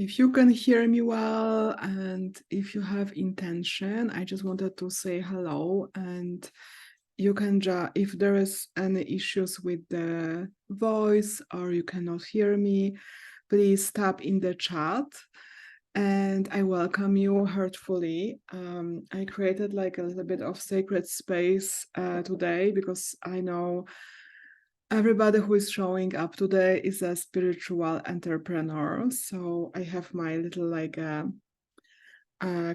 If you can hear me well and if you have intention, I just wanted to say hello, and you can if there is any issues with the voice or you cannot hear me, please tap in the chat and I welcome you heartfully. I created like a little bit of sacred space today because I know everybody who is showing up today is a spiritual entrepreneur. So I have my little like a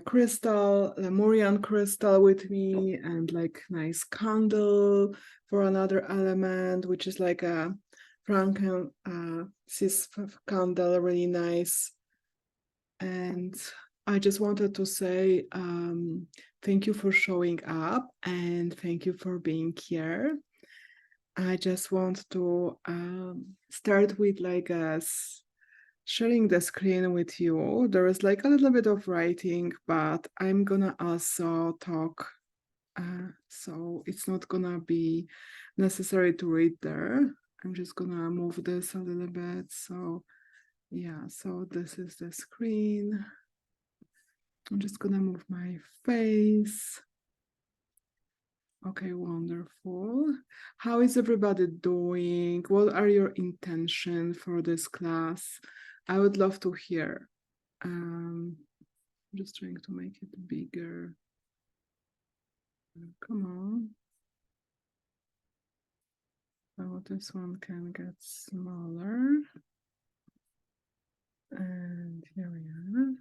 crystal, Lemurian crystal with me, and like nice candle for another element, which is like a frankincense candle, really nice. And I just wanted to say thank you for showing up and thank you for being here. I just want to start with like sharing the screen with you. There is like a little bit of writing, but I'm gonna also talk. So it's not gonna be necessary to read there. I'm just gonna move this a little bit. So yeah, so this is the screen. I'm just gonna move my face. Okay, wonderful. How is everybody doing? What are your intentions for this class? I would love to hear. I'm just trying to make it bigger. Come on. Oh, this one can get smaller. And here we are.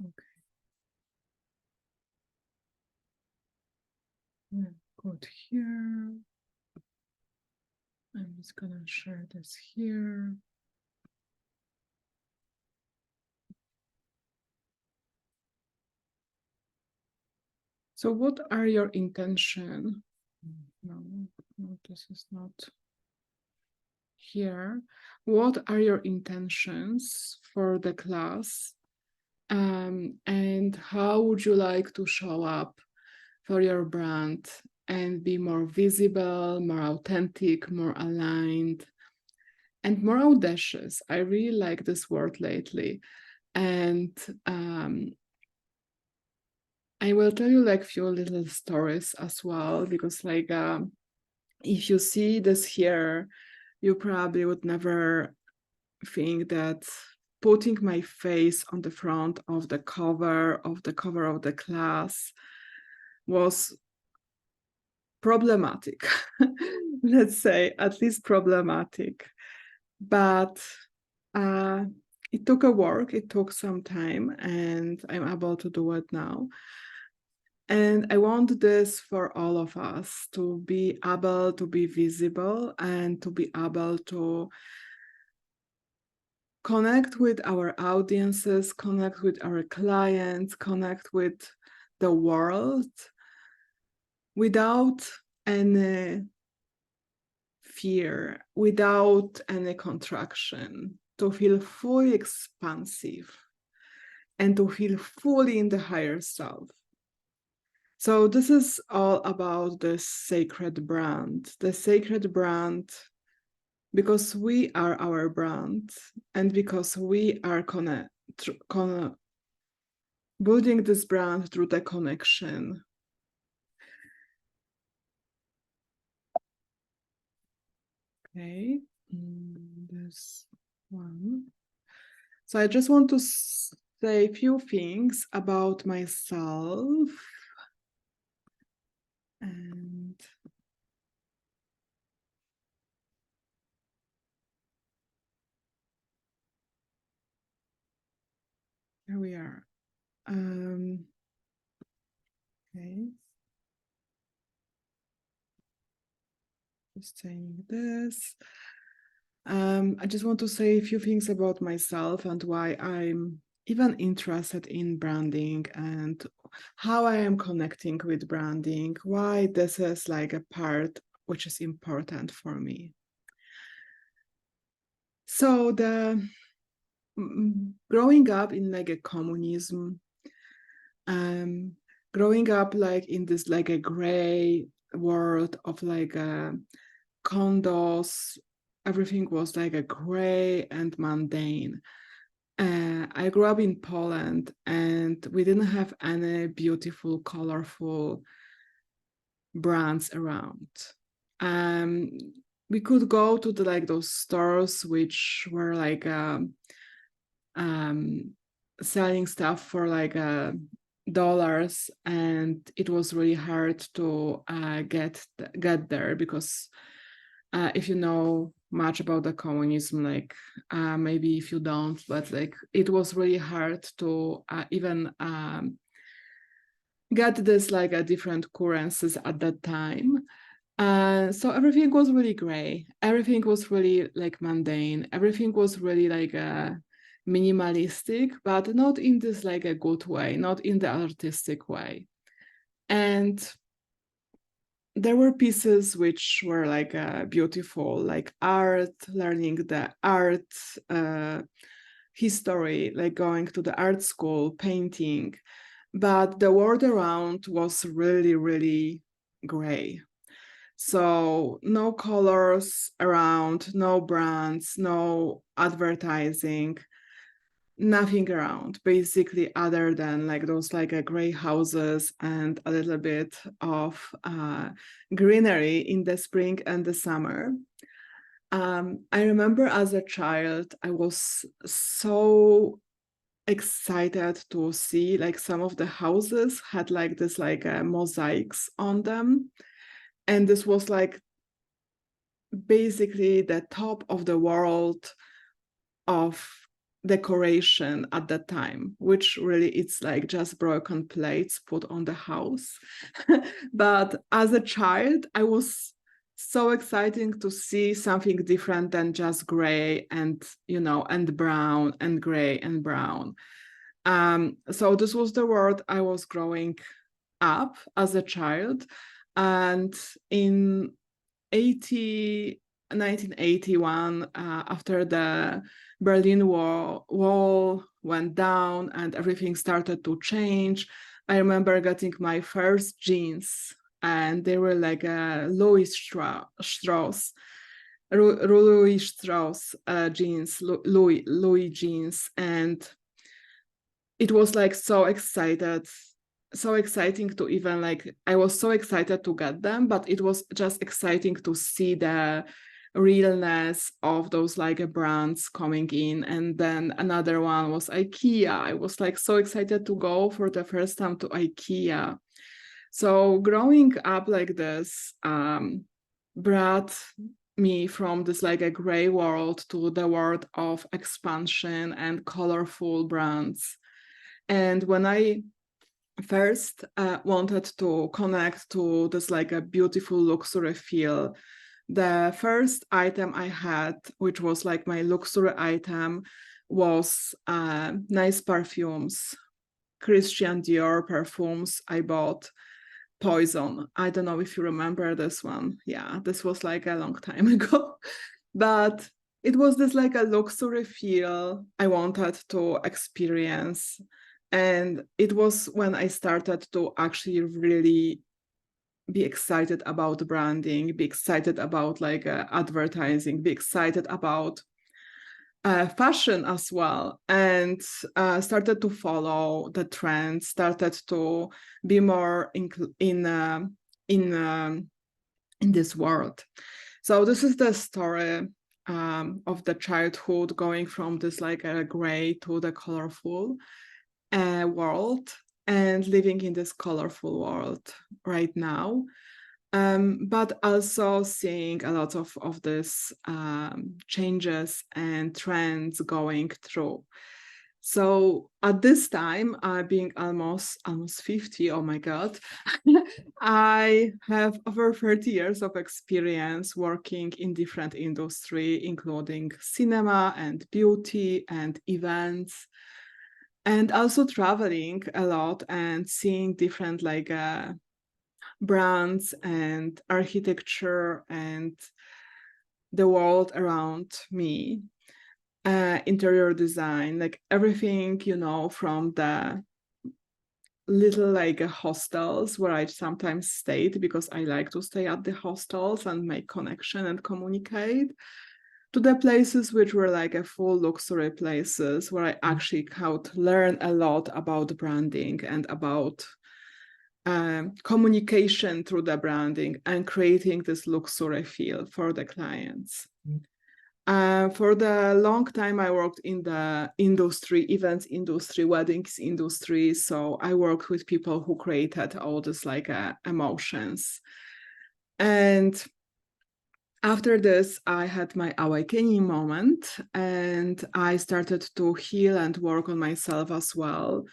Okay. Yeah, good here. I'm just gonna share this here. So what are your intention? No, this is not here. What are your intentions for the class? And how would you like to show up for your brand and be more visible, more authentic, more aligned, and more audacious? I really like this word lately. And I will tell you like few little stories as well, because like if you see this here, you probably would never think that putting my face on the front of the cover of the class was problematic. Let's say at least problematic. But it took a work, it took some time, and I'm able to do it now. And I want this for all of us to be able to be visible and to be able to connect with our audiences, connect with our clients, connect with the world without any fear, without any contraction, to feel fully expansive and to feel fully in the higher self. So this is all about the sacred brand because we are our brand and because we are building this brand through the connection. Okay, this one. So I just want to say a few things about myself. And here we are. Okay. Just saying this. I just want to say a few things about myself and why I'm even interested in branding and how I am connecting with branding, why this is like a part which is important for me. So growing up in like a communism, growing up like in this like a gray world of like condos, everything was like a gray and mundane. I grew up in Poland and we didn't have any beautiful, colorful brands around. Um, we could go to the like those stores which were like um, selling stuff for like dollars, and it was really hard to get there because if you know much about the communism, like maybe if you don't, but like it was really hard to even get this like a different currencies at that time. So everything was really gray. Everything was really like mundane. Everything was really like minimalistic, but not in this like a good way, not in the artistic way. And there were pieces which were like beautiful, like art, learning the art history, like going to the art school, painting. But the world around was really, really gray. So no colors around, no brands, no advertising, nothing around, basically, other than like those like gray houses and a little bit of greenery in the spring and the summer. I remember as a child, I was so excited to see like some of the houses had like this like mosaics on them, and this was like basically the top of the world of decoration at that time, which really it's like just broken plates put on the house. But as a child, I was so exciting to see something different than just gray and and brown and gray and brown. So this was the world I was growing up as a child. And in 1981, after the Berlin Wall went down and everything started to change, I remember getting my first jeans, and they were like a Louis Strauss jeans, Louis jeans, and it was like so exciting to even like, I was so excited to get them, but it was just exciting to see the realness of those like brands coming in. And then another one was IKEA. I was like so excited to go for the first time to IKEA. So growing up like this brought me from this like a gray world to the world of expansion and colorful brands. And when I first wanted to connect to this like a beautiful luxury feel, the first item I had, which was like my luxury item, was nice perfumes, Christian Dior perfumes I bought. Poison. I don't know if you remember this one. Yeah, this was like a long time ago. But it was this like a luxury feel I wanted to experience. And it was when I started to actually really be excited about branding, be excited about like advertising, be excited about fashion as well, and started to follow the trends, started to be more in this world. So this is the story of the childhood, going from this like a gray to the colorful world, and living in this colorful world right now. But also seeing a lot of this changes and trends going through. So at this time, being almost 50, oh my God, I have over 30 years of experience working in different industry, including cinema and beauty and events, and also traveling a lot and seeing different like brands and architecture and the world around me, interior design, like everything, from the little like hostels where I sometimes stayed because I like to stay at the hostels and make connection and communicate, to the places which were like a full luxury places where I actually could learn a lot about branding and about communication through the branding and creating this luxury feel for the clients. For the long time, I worked in the industry, events industry, weddings industry. So I worked with people who created all this like emotions. And after this, I had my awakening moment and I started to heal and work on myself as well,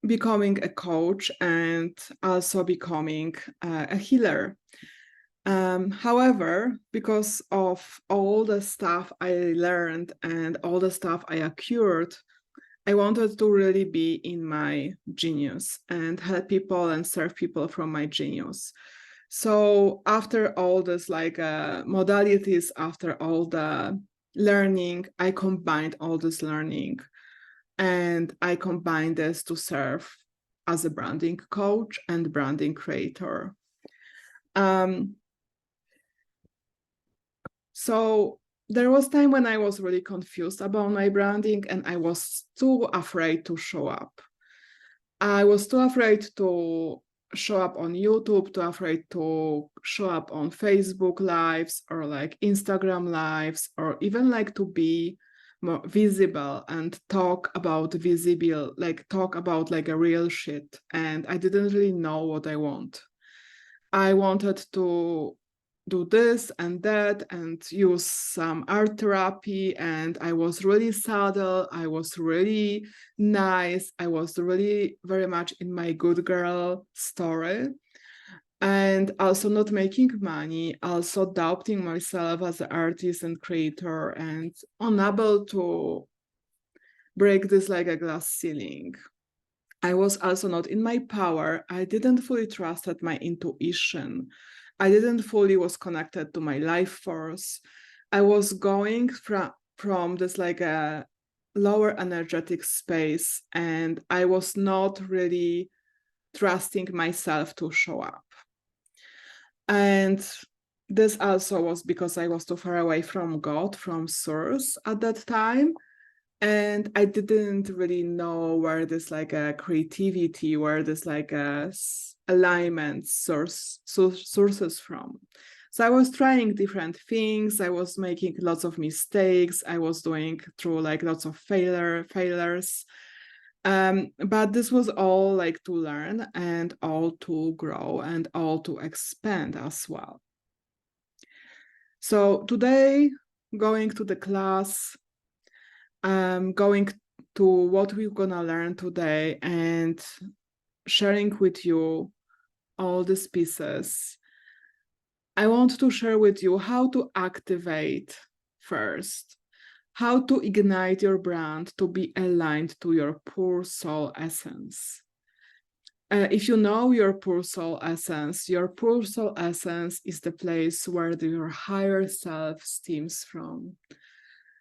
becoming a coach and also becoming a healer. However, because of all the stuff I learned and all the stuff I acquired, I wanted to really be in my genius and help people and serve people from my genius. So after all this like modalities, after all the learning, I combined all this learning and I combined this to serve as a branding coach and branding creator. So there was time when I was really confused about my branding and I was too afraid to show up. I was too afraid to show up on YouTube, too afraid to show up on Facebook lives or like Instagram lives, or even like to be more visible and talk about visible, like talk about like a real shit. And I didn't really know what I want. I wanted to do this and that and use some art therapy, and I was really subtle, I was really nice, I was really very much in my good girl story, and also not making money, also doubting myself as an artist and creator and unable to break this like a glass ceiling. I was also not in my power. I didn't fully trusted my intuition. I didn't fully was connected to my life force. I was going from this like a lower energetic space, and I was not really trusting myself to show up. And this also was because I was too far away from God, from source at that time. And I didn't really know where this like a creativity, where this like a alignment sources from. So I was trying different things. I was making lots of mistakes. I was doing through like lots of failures. But this was all like to learn and all to grow and all to expand as well. So today, going to the class, going to what we're gonna learn today and sharing with you all these pieces. I want to share with you how to activate first, how to ignite your brand to be aligned to your pure soul essence. If you know your pure soul essence is the place where your higher self stems from.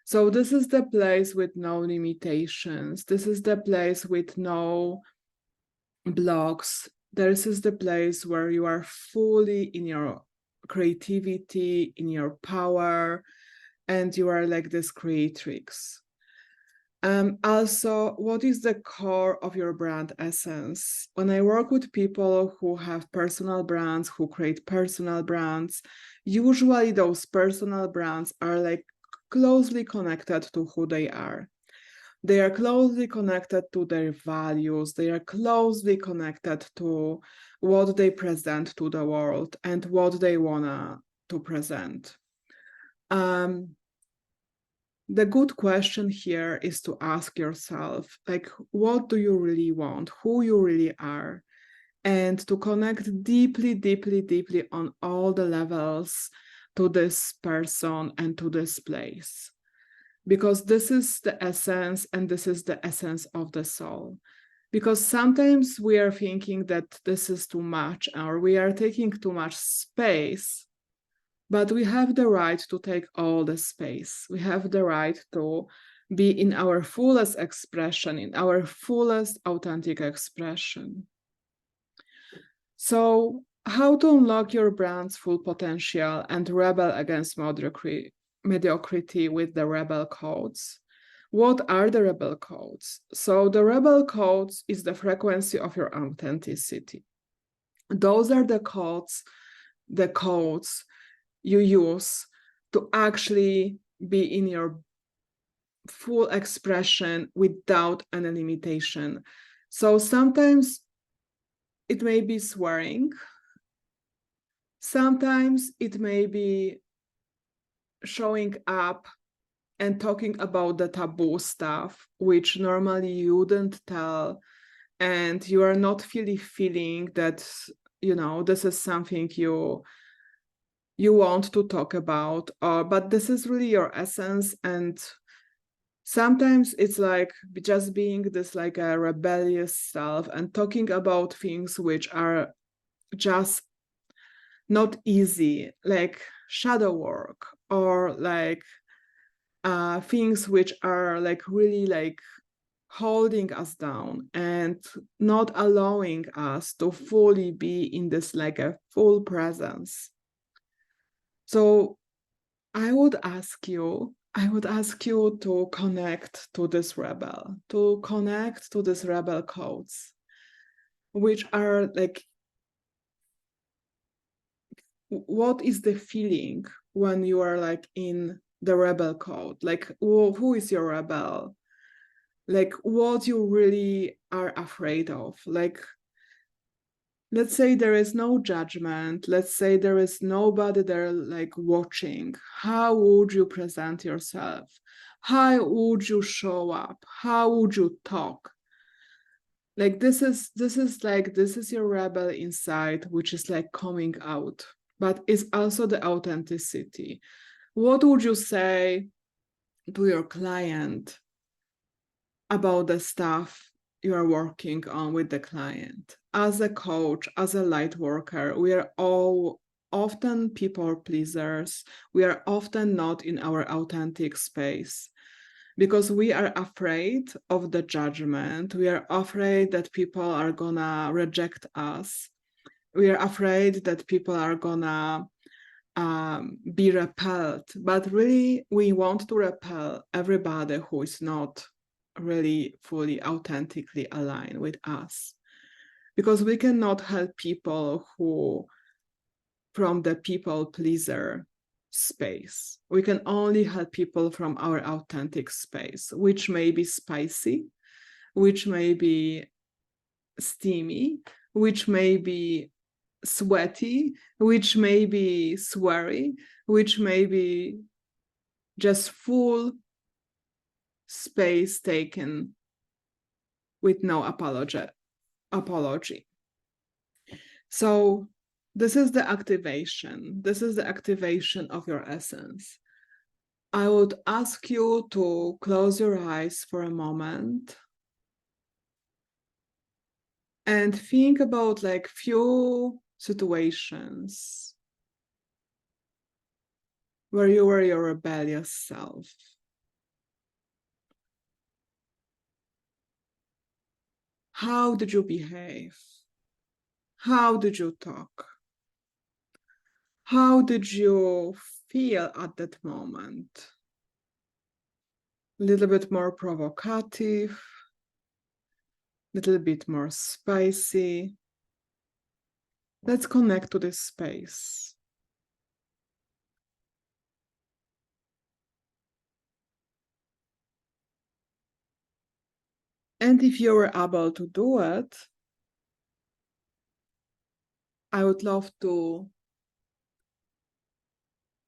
So this is the place with no limitations. This is the place with no blocks. This is the place where you are fully in your creativity, in your power, and you are like this creatrix. Also, what is the core of your brand essence? When I work with people who have personal brands, who create personal brands, usually those personal brands are like closely connected to who they are. They are closely connected to their values. They are closely connected to what they present to the world and what they want to present. The good question here is to ask yourself, like, what do you really want? Who you really are? And to connect deeply, deeply, deeply on all the levels to this person and to this place. Because this is the essence, and this is the essence of the soul. Because sometimes we are thinking that this is too much, or we are taking too much space, but we have the right to take all the space. We have the right to be in our fullest expression, in our fullest authentic expression. So, how to unlock your brand's full potential and rebel against mediocrity with the rebel codes? What are the rebel codes? So, the rebel codes is the frequency of your authenticity. Those are the codes you use to actually be in your full expression without any limitation. So sometimes it may be swearing. Sometimes it may be showing up and talking about the taboo stuff, which normally you wouldn't tell, and you are not feeling that, this is something you want to talk about, but this is really your essence. And sometimes it's like just being this like a rebellious self and talking about things which are just not easy, like shadow work, or like things which are like really like holding us down and not allowing us to fully be in this like a full presence. So I would ask you to connect to this rebel, to connect to these rebel codes, which are like, what is the feeling when you are like in the rebel code? Like, who is your rebel? Like, what you really are afraid of? Like, let's say there is no judgment. Let's say there is nobody there like watching. How would you present yourself? How would you show up? How would you talk? Like, this is your rebel inside, which is like coming out, but it's also the authenticity. What would you say to your client about the stuff you are working on with the client? As a coach, as a light worker, we are all often people pleasers. We are often not in our authentic space because we are afraid of the judgment. We are afraid that people are gonna reject us. We are afraid that people are gonna be repelled. But really, we want to repel everybody who is not really fully authentically aligned with us, because we cannot help people who from the people pleaser space. We can only help people from our authentic space, which may be spicy, which may be steamy, which may be sweaty, which may be sweary, which may be just full space taken with no apology. So this is the activation. This is the activation of your essence. I would ask you to close your eyes for a moment and think about like few situations where you were your rebellious self. How did you behave? How did you talk? How did you feel at that moment? A little bit more provocative, a little bit more spicy. Let's connect to this space. And if you're able to do it, I would love to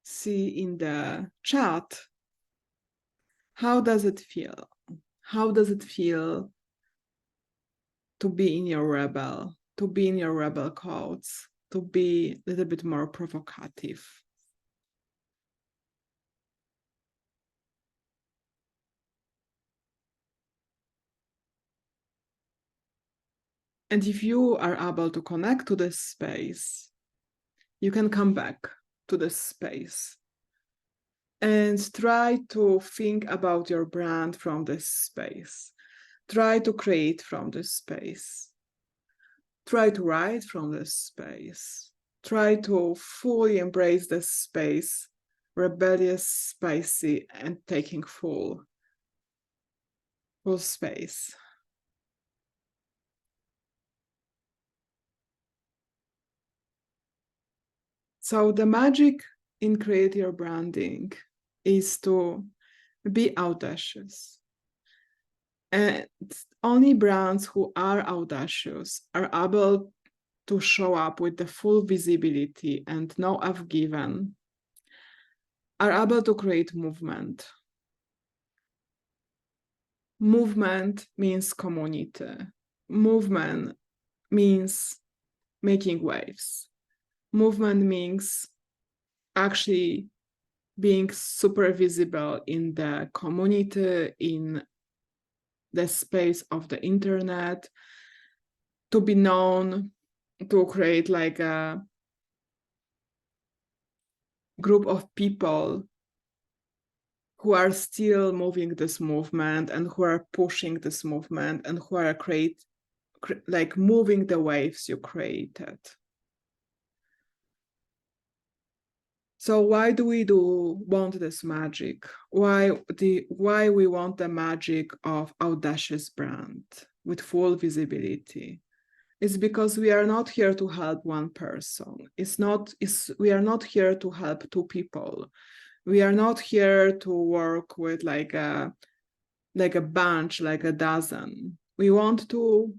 see in the chat, how does it feel? How does it feel to be in your rebel, to be in your rebel codes, to be a little bit more provocative? And if you are able to connect to this space, you can come back to this space And try to think about your brand from this space. Try to create from this space. Try to write from this space. Try to fully embrace this space, rebellious, spicy, and taking full space. So the magic in create your branding is to be audacious. And only brands who are audacious are able to show up with the full visibility and no F given, are able to create movement. Movement means community. Movement means making waves. Movement means actually being super visible in the community, in the space of the internet, to be known, to create like a group of people who are still moving this movement and who are pushing this movement and who are like moving the waves you created. So why do we want this magic? Why we want the magic of audacious brand with full visibility? It's because we are not here to help one person. We are not here to help two people. We are not here to work with like a bunch, like a dozen. We want to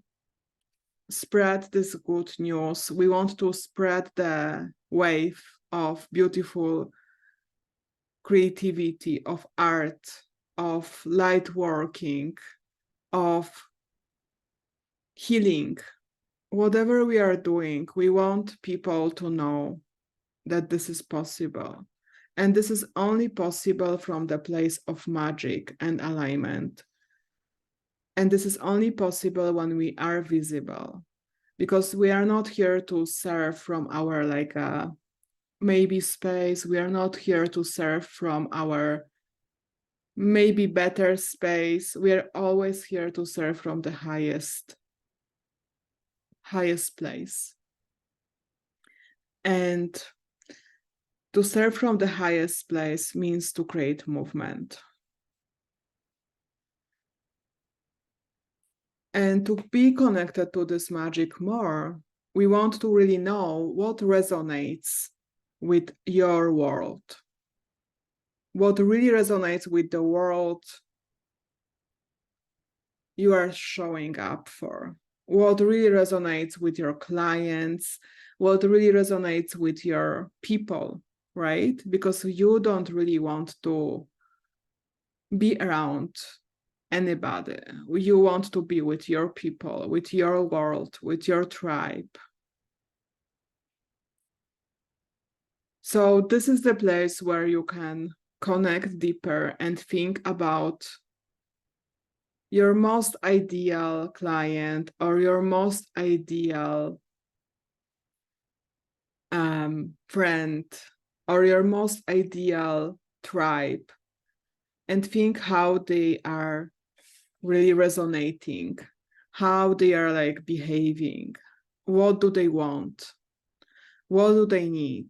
spread this good news. We want to spread the wave of beautiful creativity, of art, of light working, of healing. Whatever we are doing, we want people to know that this is possible. And this is only possible from the place of magic and alignment. And this is only possible when we are visible, because we are not here to serve from our like maybe space. We are not here to serve from our maybe better space. We are always here to serve from the highest place. And to serve from the highest place means to create movement. And to be connected to this magic more, we want to really know what resonates with your world. What really resonates with the world you are showing up for. What really resonates with your clients, what really resonates with your people, right? Because you don't really want to be around anybody. You want to be with your people, with your world, with your tribe. So this is the place where you can connect deeper and think about your most ideal client or your most ideal friend or your most ideal tribe, and think how they are really resonating, how they are like behaving, what do they want, what do they need.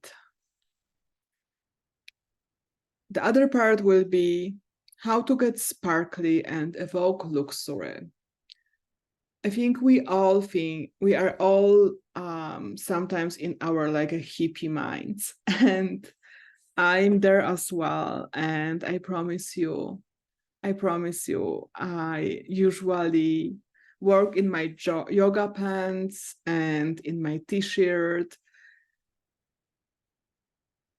The other part will be how to get sparkly and evoke luxury. I think we are all sometimes in our like a hippie minds, and I'm there as well. And I promise you, I usually work in my yoga pants and in my t-shirt,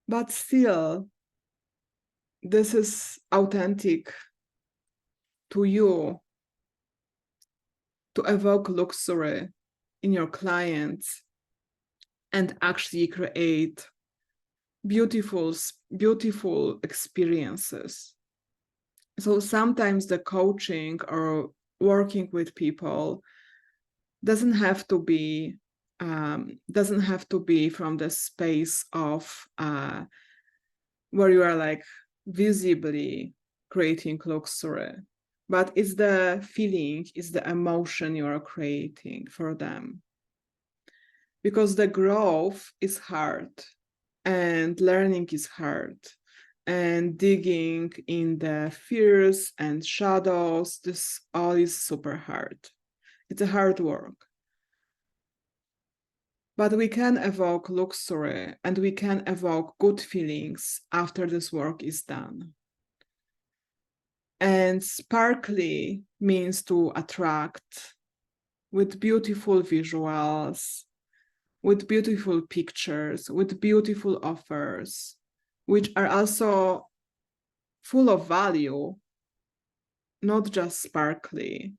but still, this is authentic to you to evoke luxury in your clients and actually create beautiful experiences. So sometimes the coaching or working with people doesn't have to be from the space of where you are like visibly creating luxury, but it's the feeling, it's the emotion you are creating for them. Because the growth is hard and learning is hard and digging in the fears and shadows, this all is super hard. It's a hard work. But we can evoke luxury and we can evoke good feelings after this work is done. And sparkly means to attract with beautiful visuals, with beautiful pictures, with beautiful offers, which are also full of value, not just sparkly.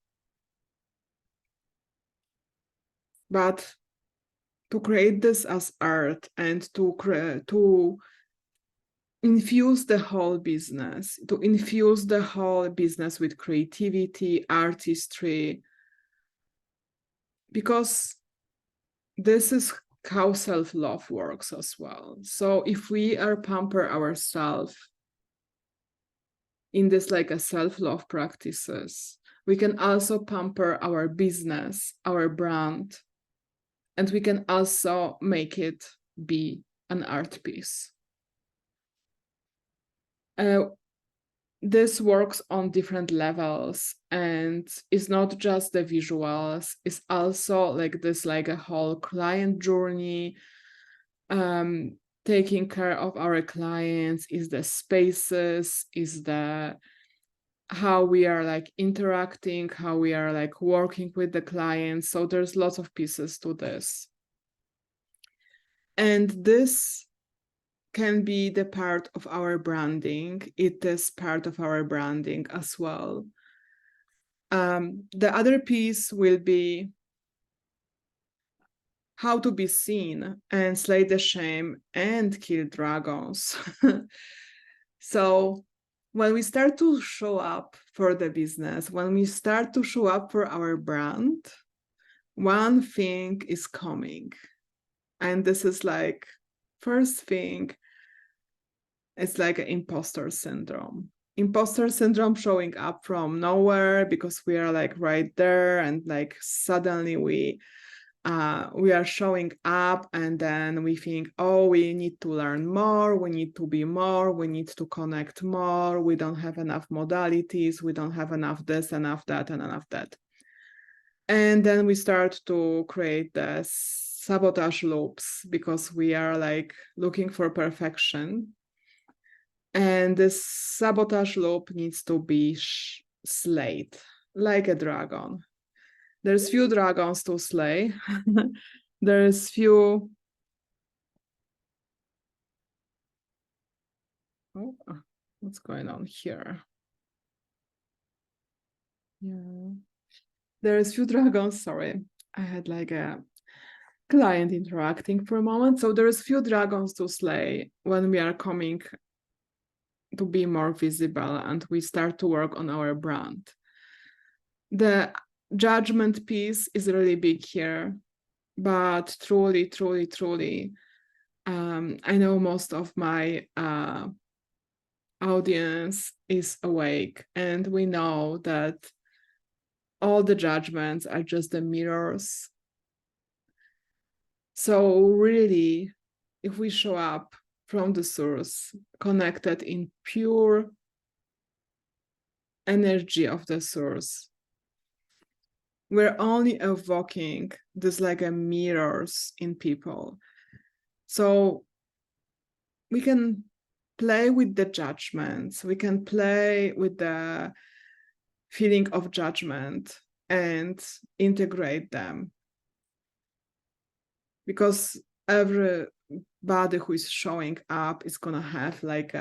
But to create this as art and to infuse the whole business, with creativity, artistry, because this is how self-love works as well. So if we are pamper ourselves in this like a self-love practices, we can also pamper our business, our brand, and we can also make it be an art piece. This works on different levels and it's not just the visuals, it's also like this like a whole client journey. Taking care of our clients is the spaces, is the how we are like interacting, how we are like working with the clients. So there's lots of pieces to this. And this can be the part of our branding. It is part of our branding as well. The other piece will be how to be seen and slay the shame and kill dragons. So when we start to show up for the business, when we start to show up for our brand, one thing is coming. And this is like, first thing, it's like an imposter syndrome. Imposter syndrome showing up from nowhere because we are like right there and like suddenly we are showing up and then we think, oh, we need to learn more, we need to be more, we need to connect more, we don't have enough modalities, we don't have enough this, enough that, and enough that. And then we start to create the sabotage loops because we are like looking for perfection. And this sabotage loop needs to be slayed like a dragon. There's few dragons to slay. There's few. Oh, what's going on here? Yeah. There's few dragons. Sorry, I had like a client interacting for a moment. So there's few dragons to slay when we are coming to be more visible and we start to work on our brand. The judgment piece is really big here, but truly, I know most of my audience is awake, and we know that all the judgments are just the mirrors. So really, if we show up from the source, connected in pure energy of the source, we're only evoking this like a mirrors in people. So we can play with the judgments, we can play with the feeling of judgment and integrate them. Because everybody who is showing up is gonna have like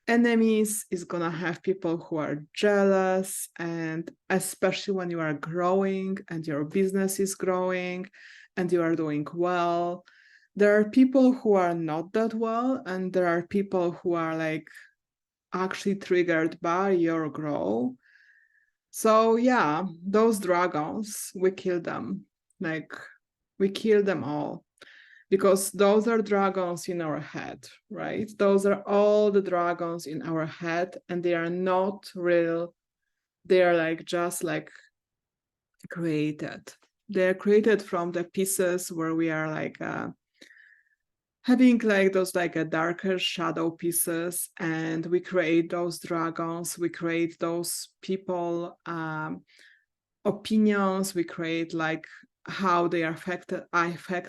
enemies, is gonna have people who are jealous, and especially when you are growing and your business is growing and you are doing well, there are people who are not that well, and there are people who are like actually triggered by your growth. So yeah, those dragons, we kill them. Like we kill them all because those are dragons in our head, right? Those are all the dragons in our head, and they are not real. They are like just like created. They're created from the pieces where we are like having like those like a darker shadow pieces, and we create those dragons, we create those people opinions, we create like how they affect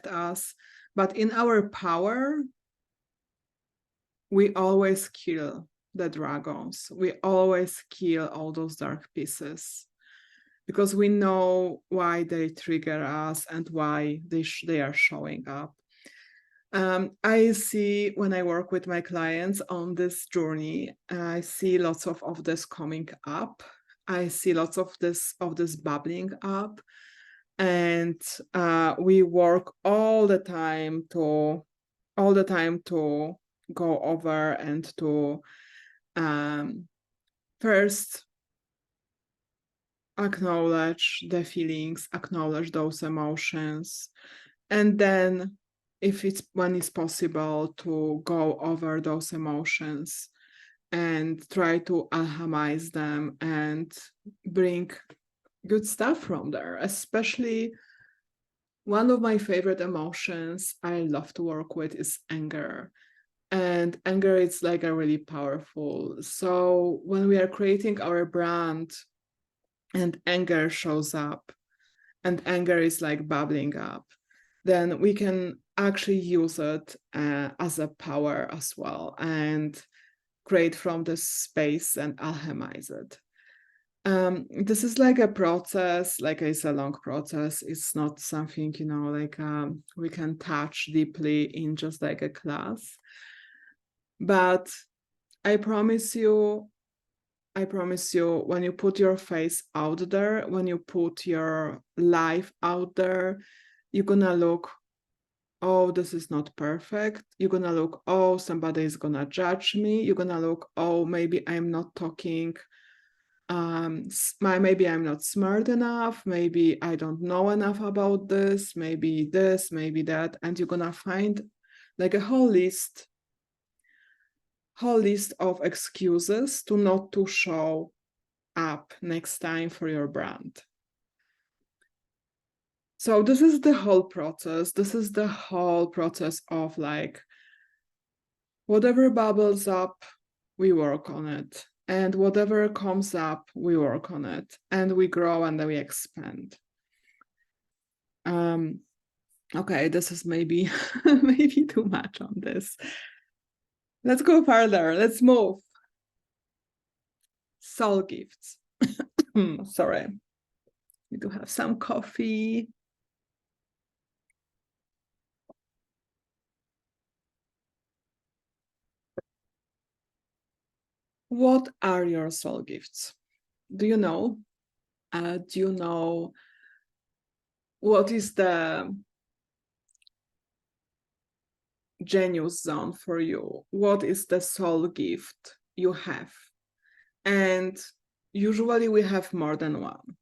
us. But in our power, we always kill the dragons. We always kill all those dark pieces because we know why they trigger us and why they are showing up. I see when I work with my clients on this journey, I see lots of this coming up. I see lots of this bubbling up, and we work all the time to go over and to first acknowledge the feelings, acknowledge those emotions, and then when it's possible, to go over those emotions and try to alchemize them and bring good stuff from there. Especially one of my favorite emotions I love to work with is anger. And anger is like a really powerful. So when we are creating our brand and anger shows up and anger is like bubbling up, then we can actually use it as a power as well and create from this space and alchemize it. This is like a process, like it's a long process. It's not something, like we can touch deeply in just like a class. But I promise you, when you put your face out there, when you put your life out there, you're gonna look, oh, this is not perfect. You're gonna look, oh, somebody is gonna judge me. You're gonna look, oh, maybe I'm not talking, maybe I'm not smart enough, maybe I don't know enough about this, maybe that, and you're gonna find like a whole list of excuses to not to show up next time for your brand. So this is the whole process. This is the whole process of like, whatever bubbles up, we work on it. And whatever comes up, we work on it. And we grow and then we expand. Okay, this is maybe too much on this. Let's go further. Let's move. Soul gifts. Sorry. Need to have some coffee. What are your soul gifts? Do you know? Do you know what is the genius zone for you? What is the soul gift you have? And usually we have more than one.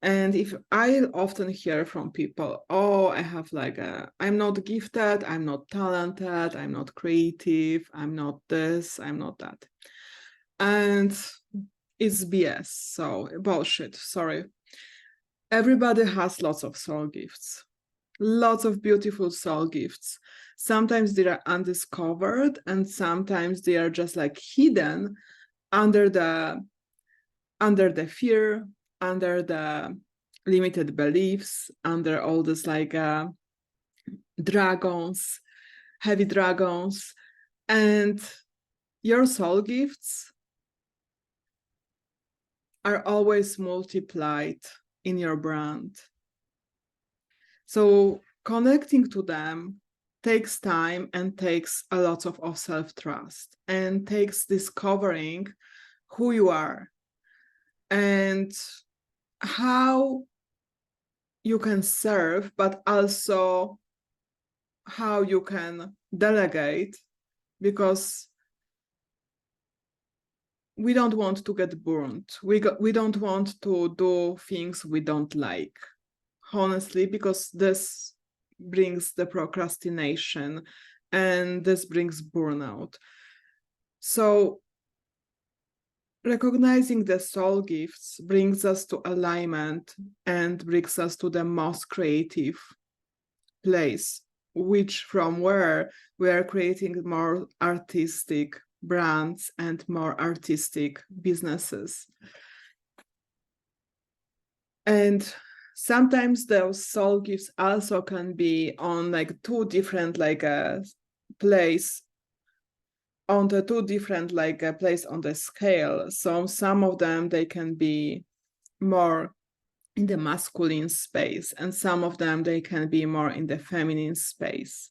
And if I often hear from people, oh, I have like I'm not gifted, I'm not talented, I'm not creative, I'm not this, I'm not that. And it's BS, so bullshit, sorry. Everybody has lots of soul gifts, lots of beautiful soul gifts. Sometimes they are undiscovered and sometimes they are just like hidden under the fear, under the limited beliefs, under all this like dragons, heavy dragons. And your soul gifts are always multiplied in your brand. So connecting to them takes time and takes a lot of self-trust and takes discovering who you are and how you can serve, but also how you can delegate, because we don't want to get burned. We don't want to do things we don't like, honestly, because this brings the procrastination, and this brings burnout. So recognizing the soul gifts brings us to alignment and brings us to the most creative place, which from where we are creating more artistic brands and more artistic businesses. And sometimes those soul gifts also can be on like two different like a place, on the two different like a place on the scale. So some of them, they can be more in the masculine space, and some of them, they can be more in the feminine space.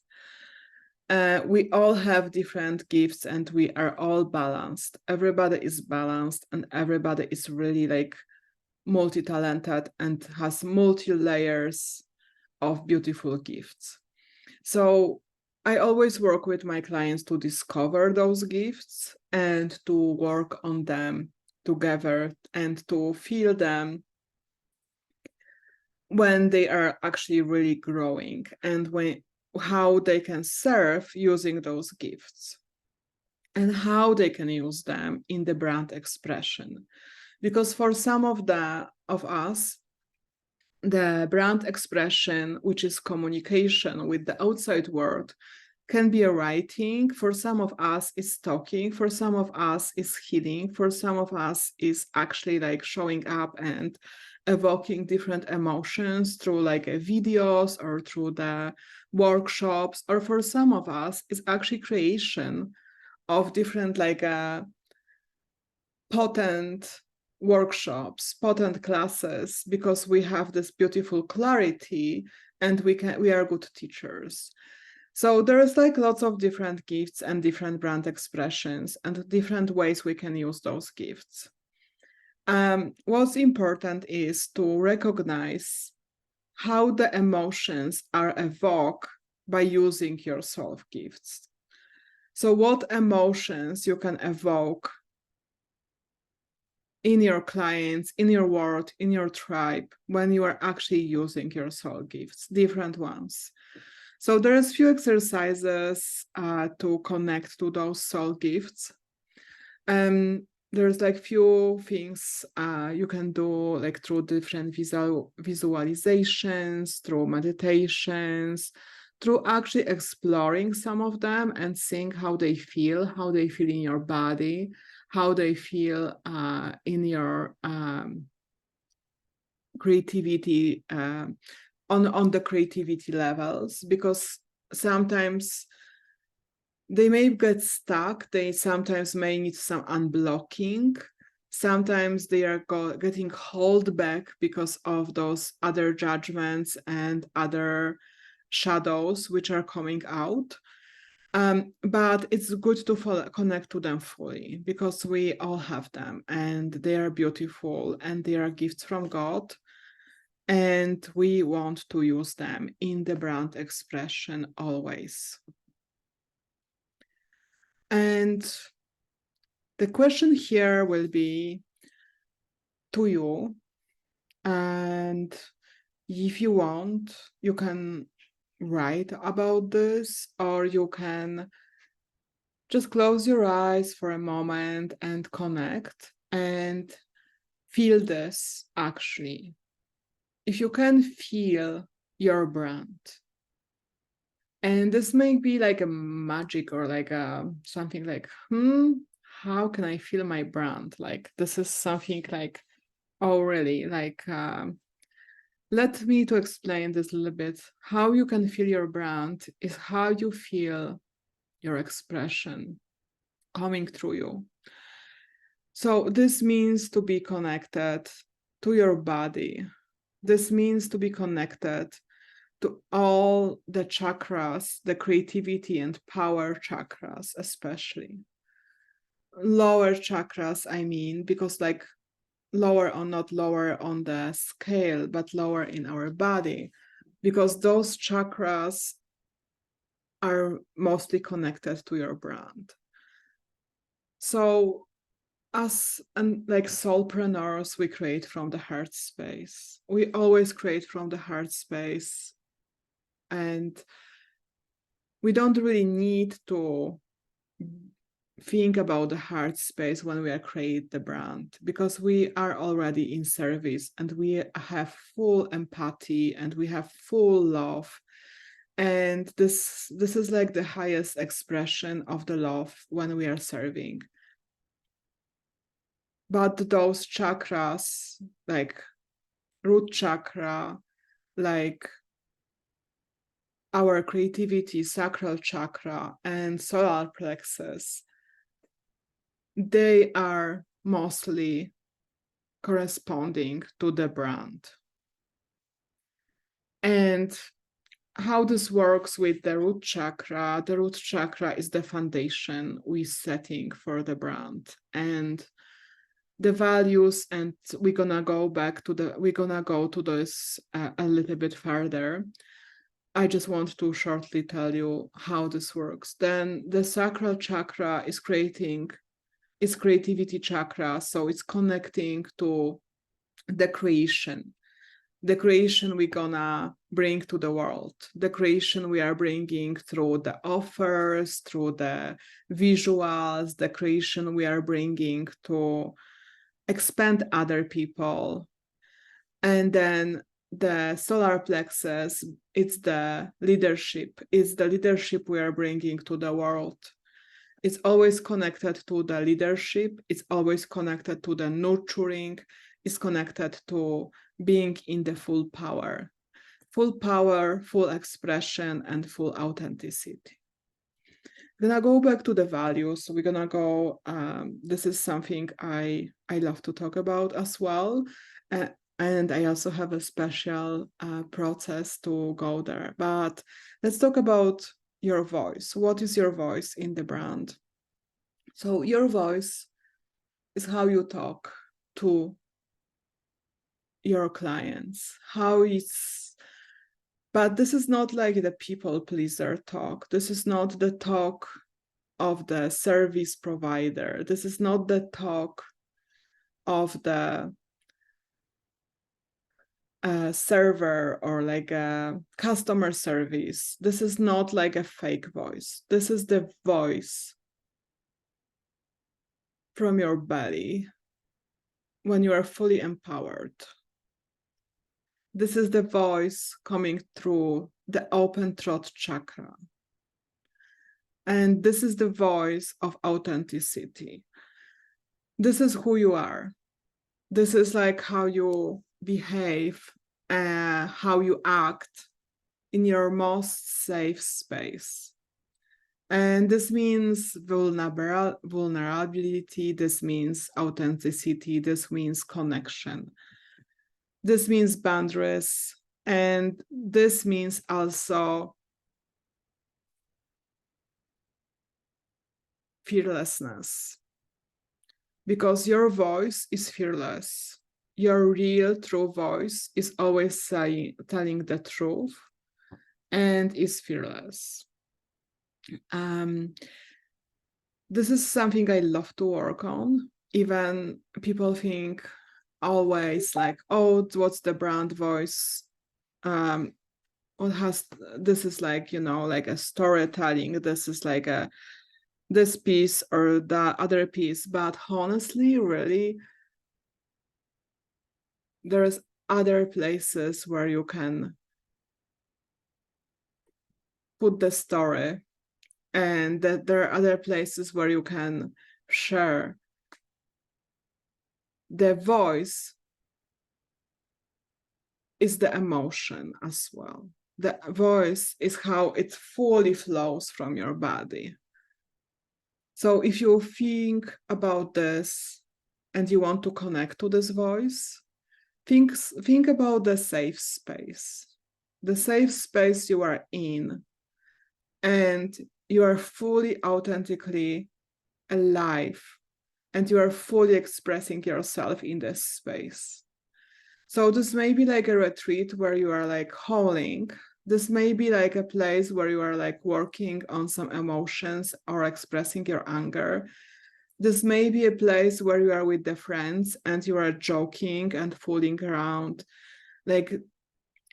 We all have different gifts and we are all balanced. Everybody is balanced and everybody is really like multi-talented and has multi-layers of beautiful gifts. So I always work with my clients to discover those gifts and to work on them together and to feel them when they are actually really growing, and how they can serve using those gifts and how they can use them in the brand expression. Because for some of us, the brand expression, which is communication with the outside world, can be a writing. For some of us is talking, for some of us is healing, for some of us is actually like showing up and evoking different emotions through like videos or through the workshops, or for some of us is actually creation of different like potent workshops, potent classes, because we have this beautiful clarity and we are good teachers. So there's like lots of different gifts and different brand expressions and different ways we can use those gifts. What's important is to recognize how the emotions are evoked by using your soul gifts. So what emotions you can evoke in your clients, in your world, in your tribe, when you are actually using your soul gifts, different ones. So there's few exercises to connect to those soul gifts. There's like few things you can do, like through different visualizations, through meditations, through actually exploring some of them and seeing how they feel in your body, how they feel in your creativity, on the creativity levels, because sometimes they may get stuck, they sometimes may need some unblocking, sometimes they are getting held back because of those other judgments and other shadows which are coming out. But it's good to connect to them fully, because we all have them and they are beautiful and they are gifts from God. And we want to use them in the brand expression always. And the question here will be to you. And if you want, you can write about this, or you can just close your eyes for a moment and connect and feel this actually. If you can feel your brand, and this may be like a magic or like something like, how can I feel my brand? Like this is something like, oh really, like let me to explain this a little bit. How you can feel your brand is how you feel your expression coming through you. So this means to be connected to your body. This means to be connected to all the chakras, the creativity and power chakras, especially. Lower chakras, I mean, because like lower or not lower on the scale, but lower in our body, because those chakras are mostly connected to your brand. So us and like soulpreneurs, we create from the heart space. We always create from the heart space. And we don't really need to think about the heart space when we are create the brand, because we are already in service and we have full empathy and we have full love. And this is like the highest expression of the love when we are serving. But those chakras, like root chakra, like our creativity, sacral chakra, and solar plexus, they are mostly corresponding to the brand. And how this works with the root chakra is the foundation we're setting for the brand. And the values, and we're gonna go to this a little bit further. I just want to shortly tell you how this works. Then the sacral chakra is creativity chakra, so it's connecting to the creation we're gonna bring to the world, the creation we are bringing through the offers, through the visuals, the creation we are bringing to expand other people. And then the solar plexus, it's the leadership we are bringing to the world. It's always connected to the leadership, it's always connected to the nurturing, it's connected to being in the full power, full expression, and full authenticity. We're gonna go back to the values. So we're gonna go, this is something I love to talk about as well. And I also have a special process to go there. But let's talk about your voice. What is your voice in the brand? So your voice is how you talk to your clients, but this is not like the people pleaser talk. This is not the talk of the service provider. This is not the talk of the server or like a customer service. This is not like a fake voice. This is the voice from your belly when you are fully empowered. This is the voice coming through the open throat chakra. And this is the voice of authenticity. This is who you are. This is like how you behave, how you act in your most safe space. And this means vulnerability, this means authenticity, this means connection. This means boundaries, and this means also fearlessness. Because your voice is fearless. Your real, true voice is always telling the truth and is fearless. This is something I love to work on. Even people think always like, oh, what's the brand voice? This is like, like a storytelling. This is like this piece or the other piece. But honestly, really, there's other places where you can put the story, and that there are other places where you can share. The voice is the emotion as well. The voice is how it fully flows from your body. So if you think about this and you want to connect to this voice, think about the safe space you are in, and you are fully authentically alive, and you are fully expressing yourself in this space. So this may be like a retreat where you are like howling. This may be like a place where you are like working on some emotions or expressing your anger. This may be a place where you are with the friends and you are joking and fooling around. Like,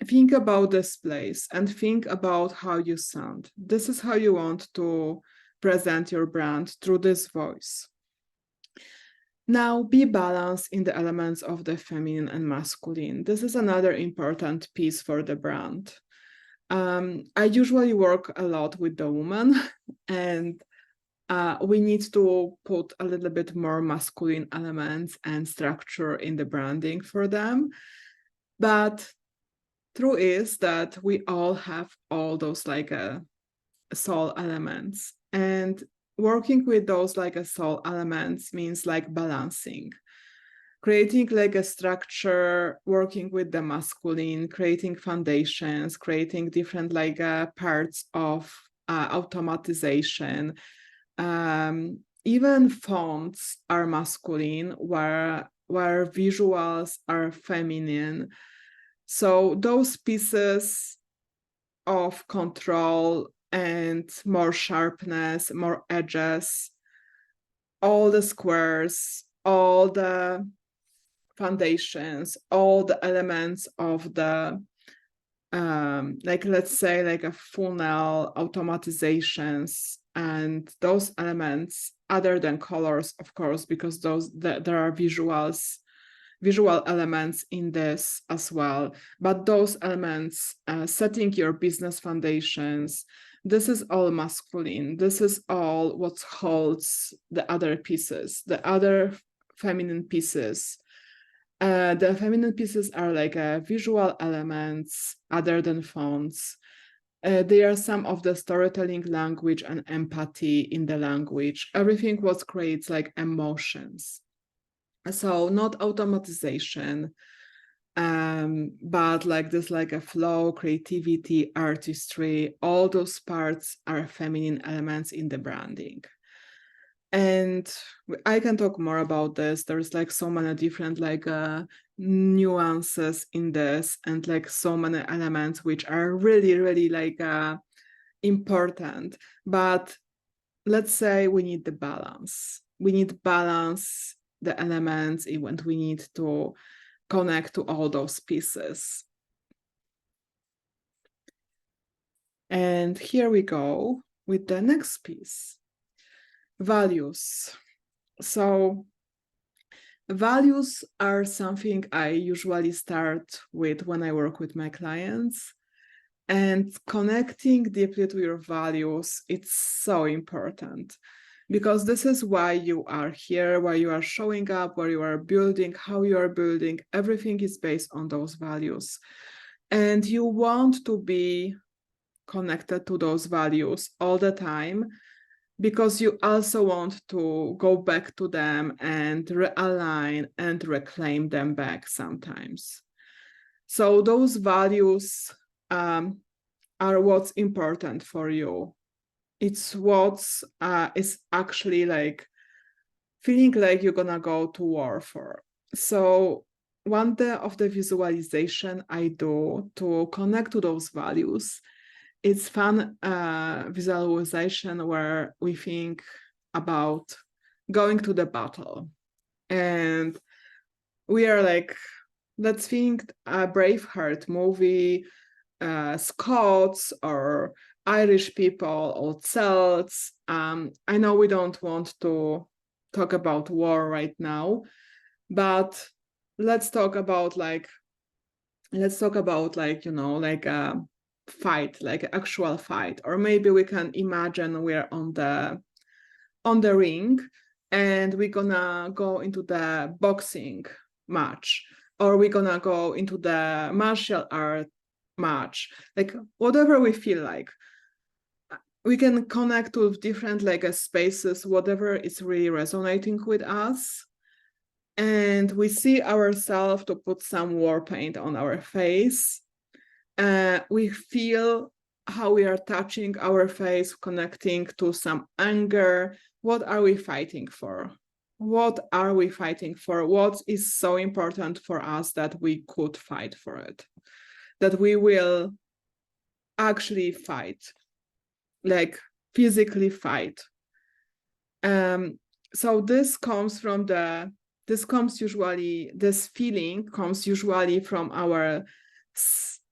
think about this place and think about how you sound. This is how you want to present your brand through this voice. Now, be balanced in the elements of the feminine and masculine. This is another important piece for the brand. I usually work a lot with the woman, and we need to put a little bit more masculine elements and structure in the branding for them. But true is that we all have all those like soul elements, and working with those like soul elements means like balancing, creating like a structure, working with the masculine, creating foundations, creating different like parts of automatization. Even fonts are masculine, where visuals are feminine. So those pieces of control and more sharpness, more edges, all the squares, all the foundations, all the elements of the like, let's say like a funnel automatizations, and those elements other than colors, of course, because there are visual elements in this as well, but those elements, setting your business foundations, this is all masculine. This is all what holds the other pieces, the other feminine pieces. The feminine pieces are like visual elements other than fonts. They are some of the storytelling language and empathy in the language. Everything what creates like emotions. So not automatization, but like this, like a flow, creativity, artistry, all those parts are feminine elements in the branding. And I can talk more about this. There's like so many different like nuances in this, and like so many elements which are really, really like important. But let's say we need the balance. We need balance the elements, and we need to connect to all those pieces. And here we go with the next piece. Values. So values are something I usually start with when I work with my clients. And connecting deeply to your values, it's so important, because this is why you are here, why you are showing up, where you are building, how you are building. Everything is based on those values. And you want to be connected to those values all the time, because you also want to go back to them and realign and reclaim them back sometimes. So those values are what's important for you. It's what's is actually like feeling like you're gonna go to war for. So one of the visualization I do to connect to those values, it's fun visualization where we think about going to the battle, and we are like, let's think a Braveheart movie, Scots or Irish people or Celts. I know we don't want to talk about war right now, but let's talk about like you know, like a fight, like an actual fight. Or maybe we can imagine we're on the ring and we're gonna go into the boxing match, or we're gonna go into the martial art match, like whatever we feel like. We can connect with different like spaces, whatever is really resonating with us. And we see ourselves to put some war paint on our face. We feel how we are touching our face, connecting to some anger. What are we fighting for? What are we fighting for? What is so important for us that we could fight for it? That we will actually fight, like physically fight. So this feeling comes usually from our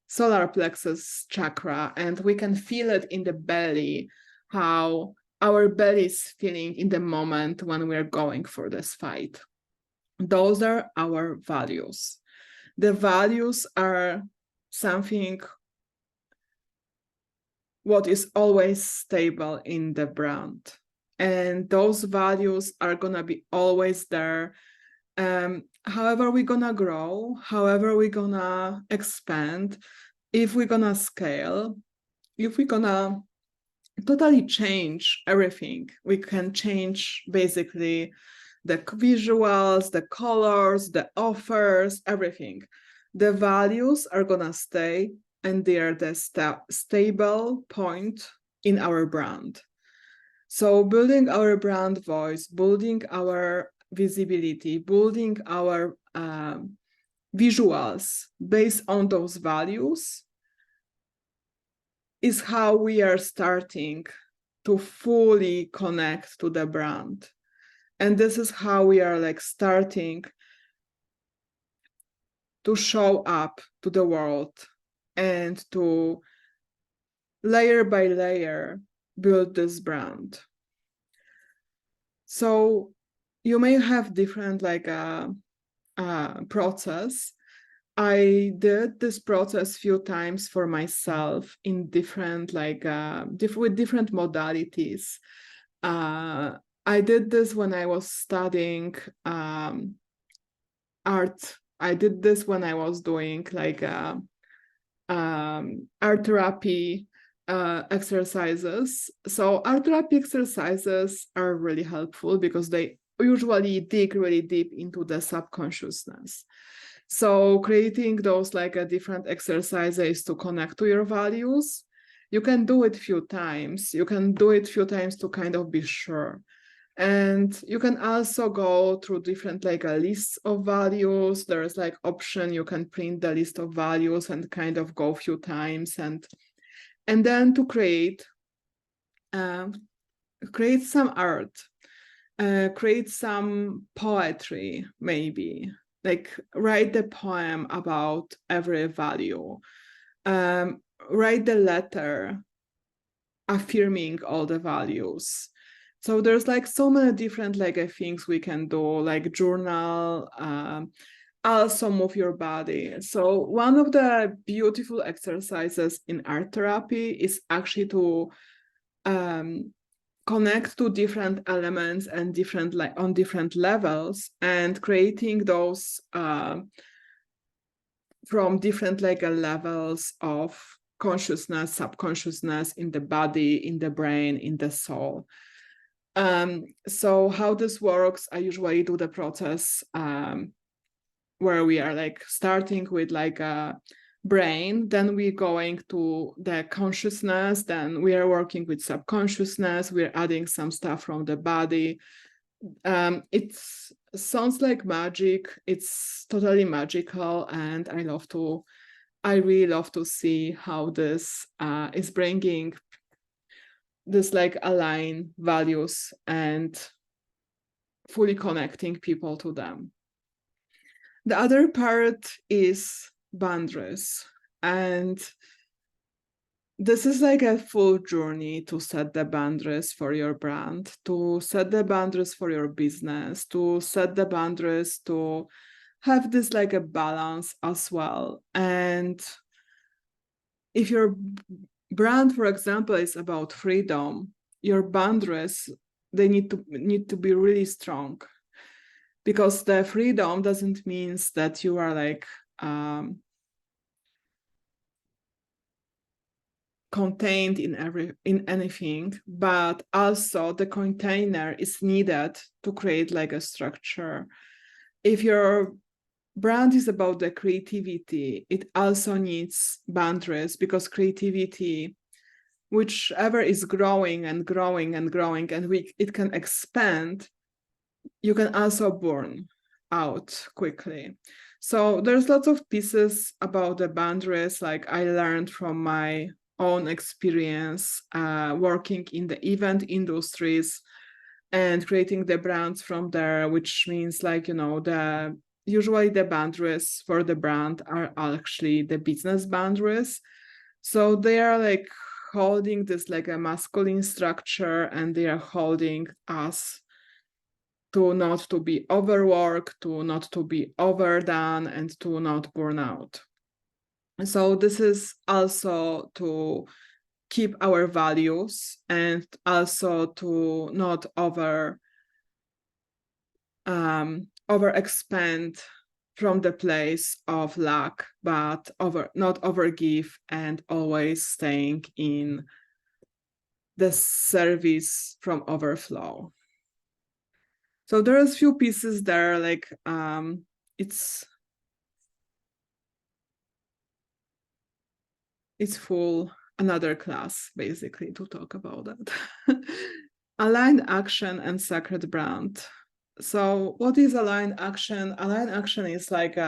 solar plexus chakra, and we can feel it in the belly, how our belly is feeling in the moment when we're going for this fight. Those are our values. The values are something what is always stable in the brand. And those values are gonna be always there. However we're gonna grow, however we're gonna expand, if we're gonna scale, if we're gonna totally change everything, we can change basically the visuals, the colors, the offers, everything. The values are gonna stay, and they are the stable point in our brand. So building our brand voice, building our visibility, building our visuals based on those values is how we are starting to fully connect to the brand. And this is how we are like starting to show up to the world and to layer by layer build this brand. So you may have different like process. I did this process few times for myself in different like with different modalities. I did this when I was studying art. I did this when I was doing like art therapy exercises. So art therapy exercises are really helpful because they usually dig really deep into the subconsciousness. So creating those like different exercises to connect to your values, you can do it few times. You can do it few times to kind of be sure. And you can also go through different like lists of values. There's like option, you can print the list of values and kind of go a few times and then to create some art, create some poetry, maybe like write the poem about every value, write the letter affirming all the values. So there's like so many different like things we can do, like journal, also move your body. So one of the beautiful exercises in art therapy is actually to connect to different elements and different like on different levels and creating those from different like levels of consciousness, subconsciousness in the body, in the brain, in the soul. So how this works, I usually do the process where we are like starting with like a brain, then we're going to the consciousness, then we are working with subconsciousness, we're adding some stuff from the body. It sounds like magic. It's totally magical, and I really love to see how this is bringing this like align values and fully connecting people to them. The other part is boundaries, and this is like a full journey to set the boundaries for your brand, to set the boundaries for your business, to set the boundaries to have this like a balance as well. And if your brand, for example, is about freedom, your boundaries, they need to be really strong, because the freedom doesn't mean that you are like contained in anything, but also the container is needed to create like a structure. If your brand is about the creativity, it also needs boundaries, because creativity, whichever is growing and growing and growing, and it can expand, you can also burn out quickly. So there's lots of pieces about the boundaries, like I learned from my own experience working in the event industries and creating the brands from there, which means like, you know, usually the boundaries for the brand are actually the business boundaries. So they are like holding this like a masculine structure, and they are holding us to not to be overworked, to not to be overdone, and to not burn out. So this is also to keep our values, and also to not over expand from the place of lack, but not overgive, and always staying in the service from overflow. So there's few pieces there, like it's full another class basically to talk about that. Aligned action and sacred brand. So what is aligned action? Aligned action is like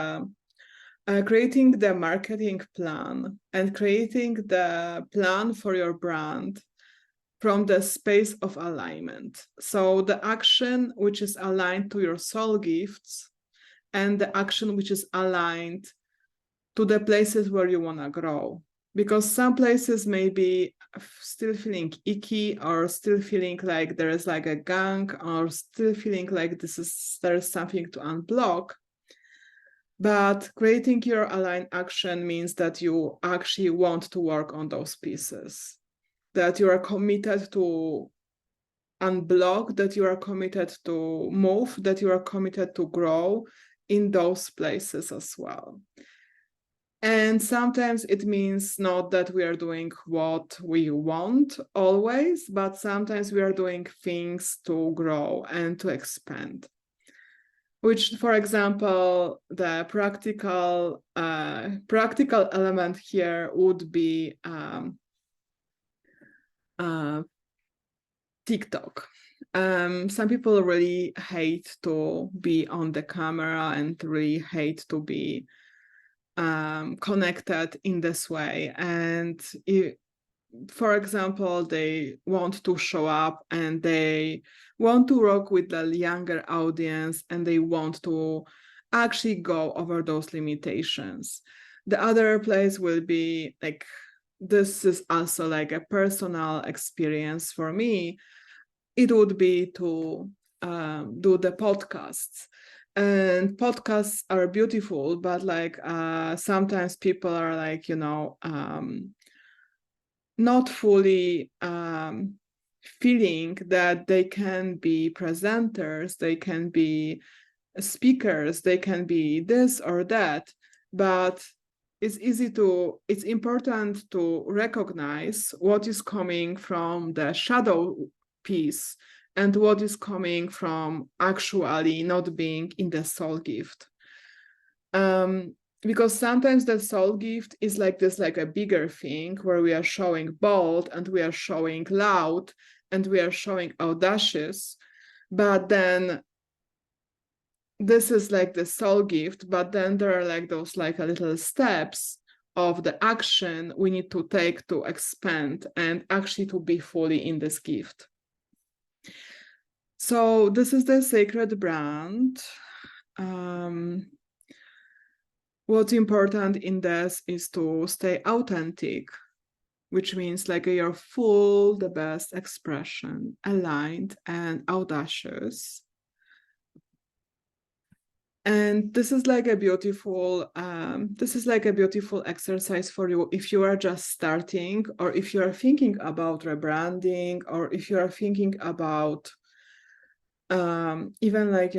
creating the marketing plan and creating the plan for your brand from the space of alignment. So the action which is aligned to your soul gifts, and the action which is aligned to the places where you want to grow. Because some places may be still feeling icky, or still feeling like there is like a gunk, or still feeling like there's something to unblock. But creating your aligned action means that you actually want to work on those pieces, that you are committed to unblock, that you are committed to move, that you are committed to grow in those places as well. And sometimes it means not that we are doing what we want always, but sometimes we are doing things to grow and to expand. Which, for example, the practical element here would be TikTok. Some people really hate to be on the camera and really hate to be connected in this way. And for example, they want to show up and they want to work with the younger audience, and they want to actually go over those limitations. The other place will be like, this is also like a personal experience for me. It would be to do the podcasts. And podcasts are beautiful, but like sometimes people are like, not fully feeling that they can be presenters, they can be speakers, they can be this or that. But it's important to recognize what is coming from the shadow piece and what is coming from actually not being in the soul gift. Because sometimes the soul gift is like this, like a bigger thing where we are showing bold, and we are showing loud, and we are showing audacious. But then this is like the soul gift, but then there are like those like a little steps of the action we need to take to expand and actually to be fully in this gift. So this is the sacred brand. What's important in this is to stay authentic, which means like your full, the best expression, aligned and audacious. And this is like a beautiful exercise for you if you are just starting, or if you are thinking about rebranding, or if you are thinking about even like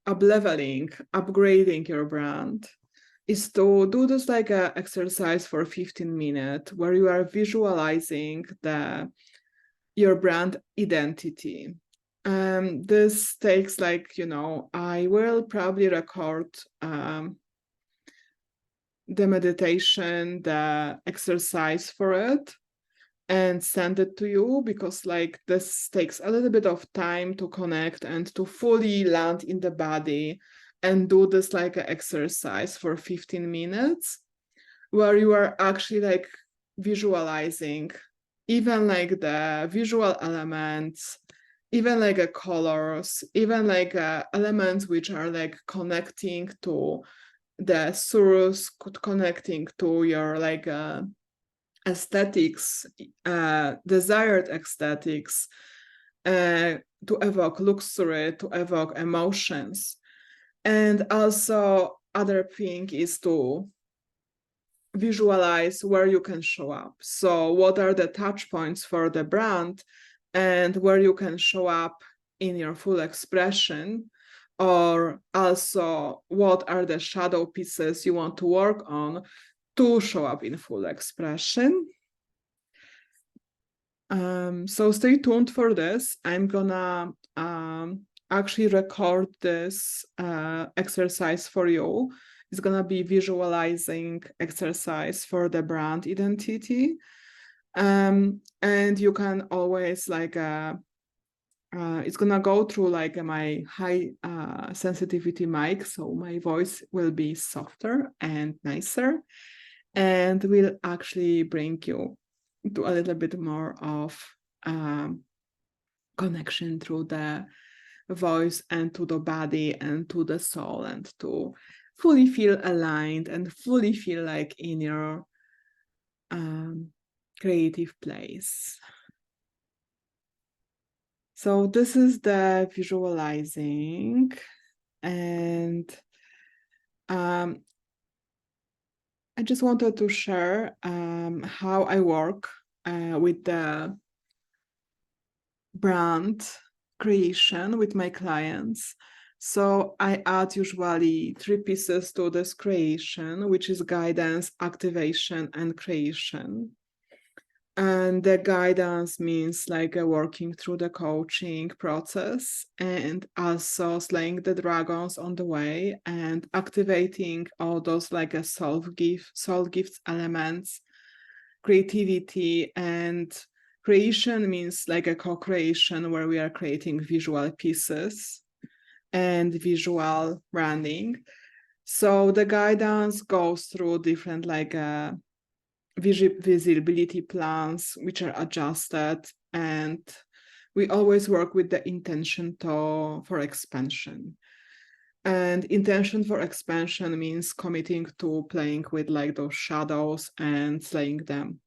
up-leveling, upgrading your brand, is to do this like a exercise for 15 minutes where you are visualizing your brand identity. This takes like, I will probably record the meditation, the exercise for it, and send it to you, because like this takes a little bit of time to connect and to fully land in the body and do this like an exercise for 15 minutes where you are actually like visualizing even like the visual elements even like a colors, even like elements which are like connecting to the source, connecting to your like aesthetics, desired aesthetics, to evoke luxury, to evoke emotions. And also other thing is to visualize where you can show up. So what are the touch points for the brand and where you can show up in your full expression, or also what are the shadow pieces you want to work on to show up in full expression. So stay tuned for this. I'm gonna actually record this exercise for you. It's gonna be visualizing exercise for the brand identity. And you can always like, it's gonna go through like my high sensitivity mic, so my voice will be softer and nicer, and will actually bring you to a little bit more of connection through the voice and to the body and to the soul, and to fully feel aligned and fully feel like in your creative place. So this is the visualizing, and I just wanted to share how I work with the brand creation with my clients. So I add usually 3 pieces to this creation, which is guidance, activation, and creation. And the guidance means like working through the coaching process, and also slaying the dragons on the way, and activating all those like a soul gifts elements, creativity, and creation means like a co-creation where we are creating visual pieces and visual branding. So the guidance goes through different like visibility plans which are adjusted, and we always work with the intention for expansion. And intention for expansion means committing to playing with like those shadows and slaying them.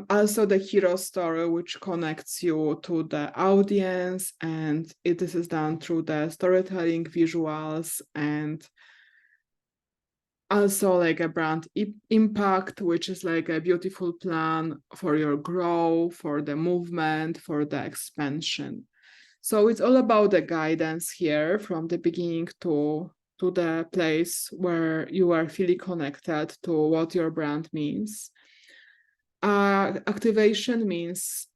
Also the hero story, which connects you to the audience, and this is done through the storytelling visuals, and also like a brand impact, which is like a beautiful plan for your growth, for the movement, for the expansion. So it's all about the guidance here from the beginning to the place where you are fully connected to what your brand means. Activation means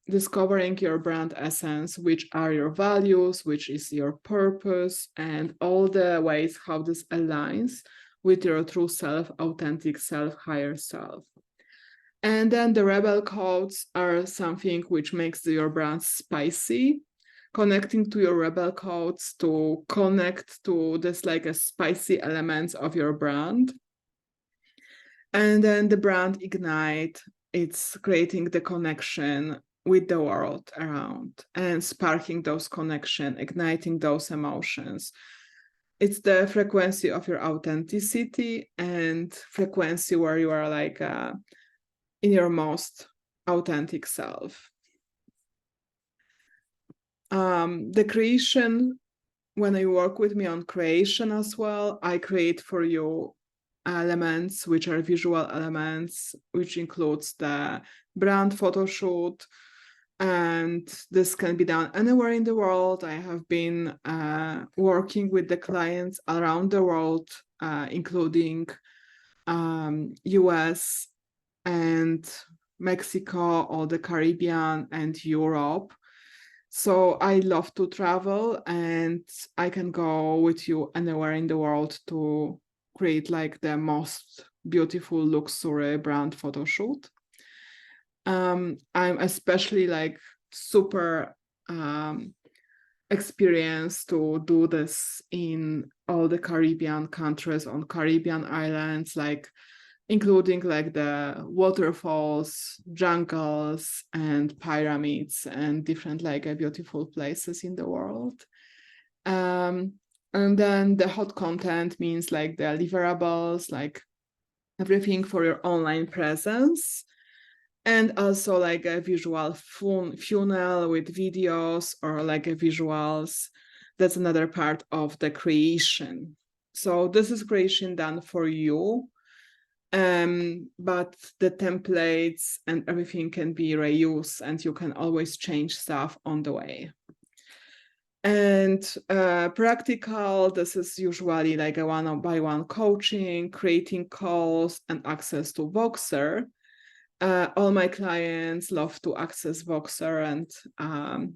discovering your brand essence, which are your values, which is your purpose, and all the ways how this aligns with your true self, authentic self, higher self. And then the rebel codes are something which makes your brand spicy, connecting to your rebel codes to connect to this like a spicy elements of your brand. And then the brand ignite, it's creating the connection with the world around and sparking those connections, igniting those emotions. It's the frequency of your authenticity and frequency where you are like in your most authentic self. The creation, when you work with me on creation as well, I create for you elements which are visual elements, which includes the brand photo shoot, and this can be done anywhere in the world. I have been working with the clients around the world, including US and Mexico, or the Caribbean and Europe. So I love to travel, and I can go with you anywhere in the world to create like the most beautiful luxury brand photo shoot. I'm especially like super experienced to do this in all the Caribbean countries, on Caribbean islands like including like the waterfalls, jungles, and pyramids, and different like beautiful places in the world. And then the hot content means like the deliverables, like everything for your online presence, and also like a visual funnel with videos or like a visuals. That's another part of the creation. So this is creation done for you, but the templates and everything can be reused, and you can always change stuff on the way. And practical, this is usually like a one-on-one coaching, creating calls, and access to Voxer. All my clients love to access Voxer and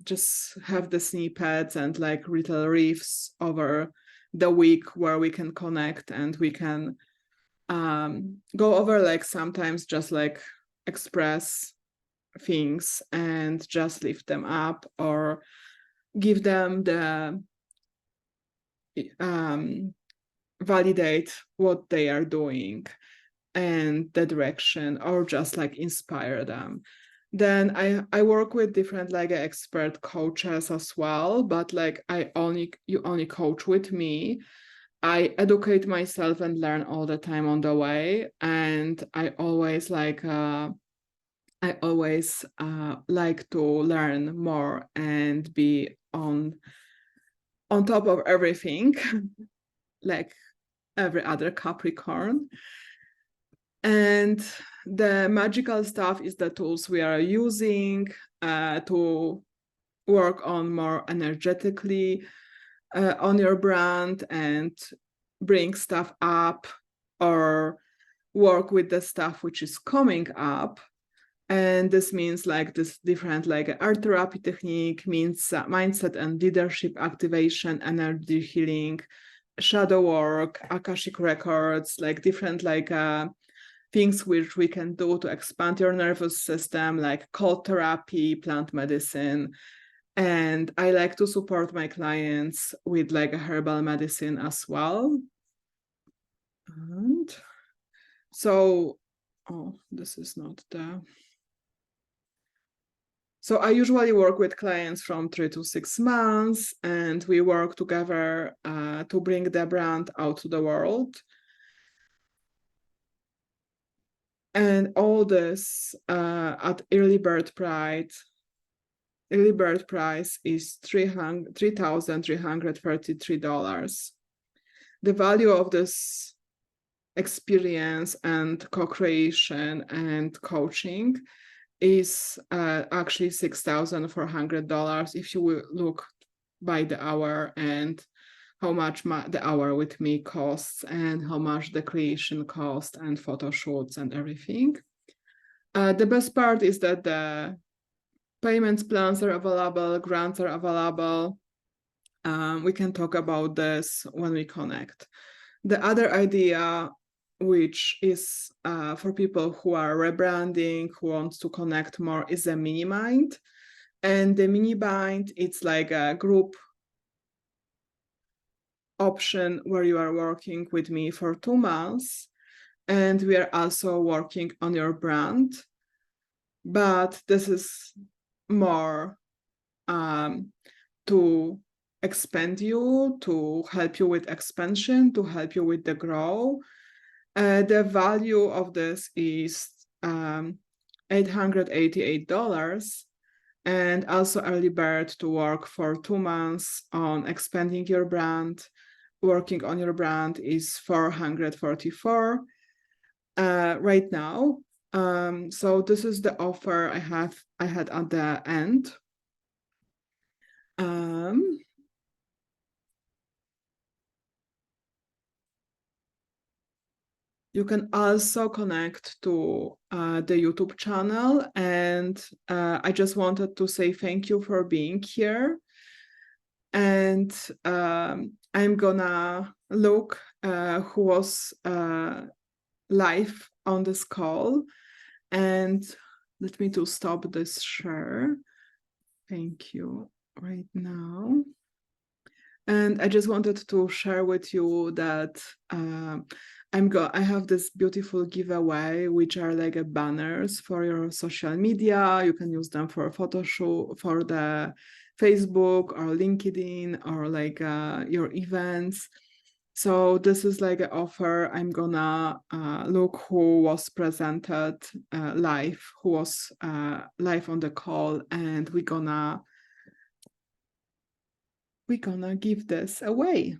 just have the snippets and like little riffs over the week where we can connect, and we can go over like sometimes just like express things and just lift them up, or give them the validate what they are doing and the direction, or just like inspire them. Then I work with different like expert coaches as well, but like you only coach with me. I educate myself and learn all the time on the way, and I always like to learn more and be on top of everything, like every other Capricorn. And the magical stuff is the tools we are using to work on more energetically on your brand and bring stuff up, or work with the stuff which is coming up. And this means like this different like art therapy technique, means mindset and leadership activation, energy healing, shadow work, Akashic records, like different like things which we can do to expand your nervous system, like cold therapy, plant medicine. And I like to support my clients with like a herbal medicine as well. And so, this is not the... So I usually work with clients from 3 to 6 months, and we work together to bring the brand out to the world. And all this at early bird price. Early bird price is $3,333. The value of this experience and co-creation and coaching is actually $6,400 if you will look by the hour, and how much the hour with me costs, and how much the creation costs, and photo shoots and everything. The best part is that the payments plans are available, grants are available. We can talk about this when we connect. The other idea, which is for people who are rebranding, who want to connect more, is a mini bind. And the mini bind, it's like a group option where you are working with me for 2 months, and we are also working on your brand. But this is more to expand you, to help you with expansion, to help you with the grow. The value of this is $888, and also early bird to work for 2 months on expanding your brand, working on your brand is $444 right now. So this is the offer I had at the end. You can also connect to the YouTube channel, and I just wanted to say thank you for being here. And I'm gonna look who was live on this call, and let me to stop this share. Thank you right now. And I just wanted to share with you that I have this beautiful giveaway, which are like banners for your social media. You can use them for a photo shoot, for the Facebook or LinkedIn, or like your events. So this is like an offer. I'm gonna look who was presented live, who was live on the call, and we're gonna give this away.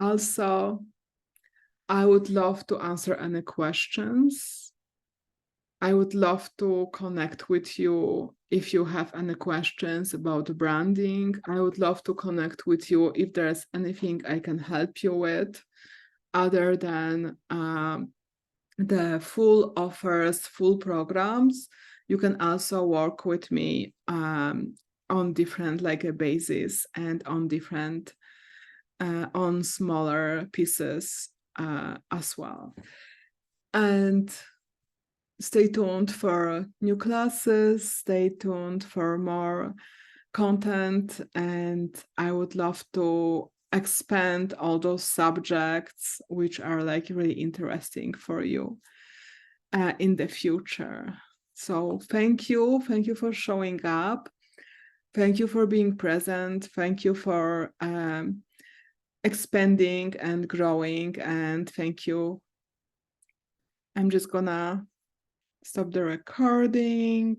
Also, I would love to answer any questions. I would love to connect with you if you have any questions about branding. I would love to connect with you if there's anything I can help you with other than the full offers, full programs. You can also work with me on different like a basis and on different on smaller pieces as well. And stay tuned for new classes, stay tuned for more content, and I would love to expand all those subjects which are like really interesting for you in the future. So thank you for showing up. Thank you for being present. Thank you for expanding and growing, and thank you. I'm just gonna stop the recording.